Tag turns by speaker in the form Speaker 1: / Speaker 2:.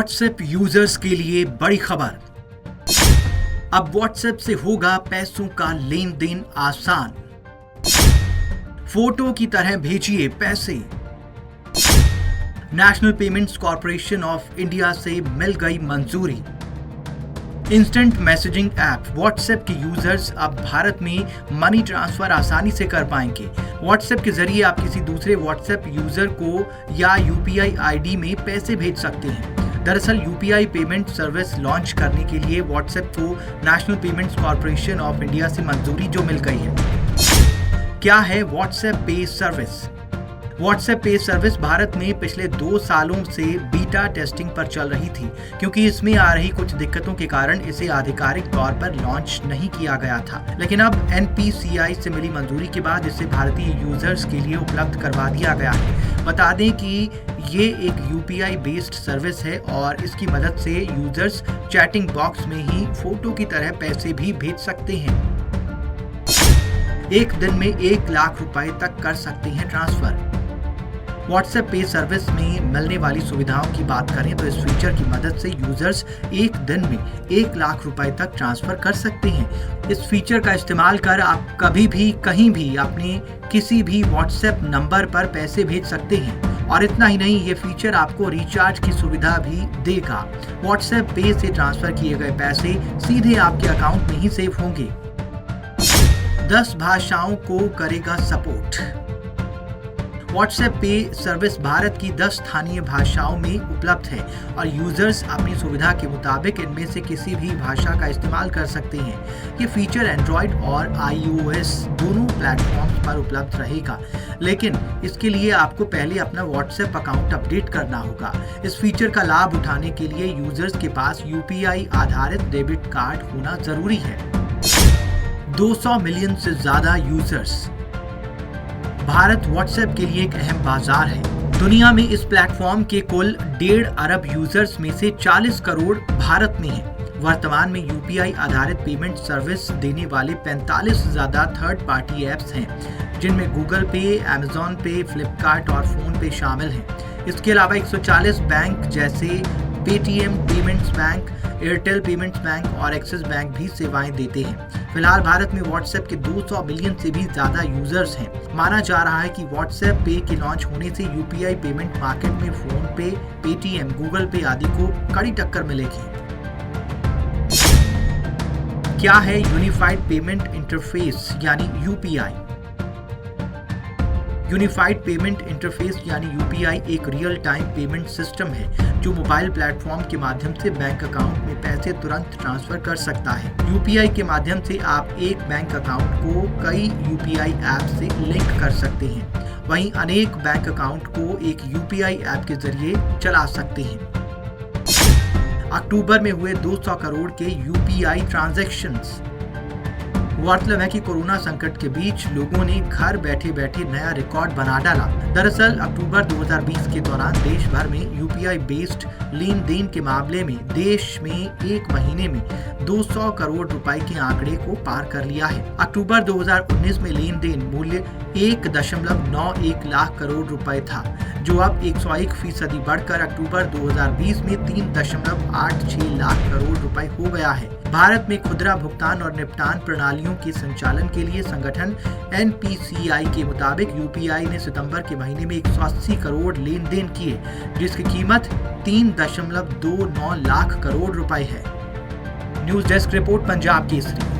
Speaker 1: WhatsApp users के लिए बड़ी खबर। अब व्हाट्सएप से होगा पैसों का लेन देन आसान। फोटो की तरह भेजिए पैसे। National payments corporation of India से मिल गई मंजूरी। इंस्टेंट मैसेजिंग ऐप व्हाट्सएप के यूजर्स अब भारत में मनी ट्रांसफर आसानी से कर पाएंगे। व्हाट्सएप के जरिए आप किसी दूसरे व्हाट्सएप यूजर को या यूपीआई आईडी में पैसे भेज सकते हैं। दरअसल यूपीआई पेमेंट सर्विस लॉन्च करने के लिए व्हाट्सएप को national payments corporation of India से मंजूरी जो मिल गई है। क्या है व्हाट्सएप पे सर्विस? व्हाट्सएप पे सर्विस भारत में पिछले 2 सालों से बीटा टेस्टिंग पर चल रही थी, क्योंकि इसमें आ रही कुछ दिक्कतों के कारण इसे आधिकारिक तौर पर लॉन्च नहीं किया गया था। लेकिन अब एनपीसीआई से मिली मंजूरी के बाद इसे भारतीय यूजर्स के लिए उपलब्ध करवा दिया गया है। बता दें कि ये एक यूपीआई बेस्ड सर्विस है और इसकी मदद से यूजर्स चैटिंग बॉक्स में ही फोटो की तरह पैसे भी भेज सकते हैं। एक दिन में 1 लाख रुपए तक कर सकते हैं ट्रांसफर। व्हाट्सएप पे सर्विस में मिलने वाली सुविधाओं की बात करें तो इस फीचर की मदद से यूजर्स एक दिन में 1 लाख रुपए तक ट्रांसफर कर सकते हैं। इस फीचर का इस्तेमाल कर आप कभी भी कहीं भी अपने किसी भी व्हाट्सएप नंबर पर पैसे भेज सकते हैं। और इतना ही नहीं, ये फीचर आपको रिचार्ज की सुविधा भी देगा। व्हाट्सएप पे से ट्रांसफर किए गए पैसे सीधे आपके अकाउंट में ही सेव होंगे। 10 भाषाओं को करेगा सपोर्ट। व्हाट्सएप पे सर्विस भारत की 10 स्थानीय भाषाओं में उपलब्ध है और यूजर्स अपनी सुविधा के मुताबिक इनमें से किसी भी भाषा का इस्तेमाल कर सकते हैं। ये फीचर एंड्रॉइड और iOS दोनों प्लेटफॉर्म्स पर उपलब्ध रहेगा, लेकिन इसके लिए आपको पहले अपना व्हाट्सएप अकाउंट अपडेट करना होगा। इस फीचर का लाभ उठाने के लिए यूजर्स के पास यूपीआई आधारित डेबिट कार्ड होना जरूरी है। 200 मिलियन से ज्यादा यूजर्स। भारत व्हाट्सएप के लिए एक अहम बाजार है। दुनिया में इस प्लेटफॉर्म के कुल 1.5 अरब यूजर्स में से 40 करोड़ भारत में हैं। वर्तमान में यूपीआई आधारित पेमेंट सर्विस देने वाले 45 से ज्यादा थर्ड पार्टी ऐप्स हैं, जिनमें गूगल पे, अमेजॉन पे, फ्लिपकार्ट और फोन पे शामिल हैं। इसके अलावा 140 बैंक जैसे Paytm payments bank, Airtel payments bank और एक्सिस बैंक भी सेवाएं देते हैं। फिलहाल भारत में व्हाट्सएप के 200 मिलियन से भी ज्यादा यूजर्स हैं। माना जा रहा है कि व्हाट्सएप पे के लॉन्च होने से यूपीआई पेमेंट मार्केट में फोन पे, पेटीएम, गूगल पे आदि को कड़ी टक्कर मिलेगी। क्या है यूनिफाइड पेमेंट इंटरफेस यानी यूपीआई? यूनिफाइड पेमेंट इंटरफेस यानी यूपीआई एक रियल टाइम पेमेंट सिस्टम है जो मोबाइल प्लेटफॉर्म के माध्यम से बैंक अकाउंट में पैसे तुरंत ट्रांसफर कर सकता है। यूपीआई के माध्यम से आप एक बैंक अकाउंट को कई यूपीआई ऐप से लिंक कर सकते हैं। वहीं अनेक बैंक अकाउंट को एक यूपीआई ऐप के जरिए चला सकते हैं। अक्टूबर में हुए 200 करोड़ के यूपीआई ट्रांजैक्शंस। गौरतलब है कि कोरोना संकट के बीच लोगों ने घर बैठे बैठे नया रिकॉर्ड बना डाला। दरअसल अक्टूबर 2020 के दौरान देश भर में यूपीआई बेस्ड लेन देन के मामले में देश में एक महीने में 200 करोड़ रुपए के आंकड़े को पार कर लिया है। अक्टूबर 2019 में लेन देन मूल्य 1.91 लाख करोड़ रुपए था, जो अब 101% बढ़कर अक्टूबर 2020 में 3.86 लाख करोड़ रुपए हो गया है। भारत में खुदरा भुगतान और निपटान प्रणालियों के संचालन के लिए संगठन एनपीसीआई के मुताबिक यूपीआई ने सितंबर के महीने में 180 करोड़ लेन देन किए, जिसकी कीमत 3.29 लाख करोड़ रुपए है। News desk report, Punjab Kesari.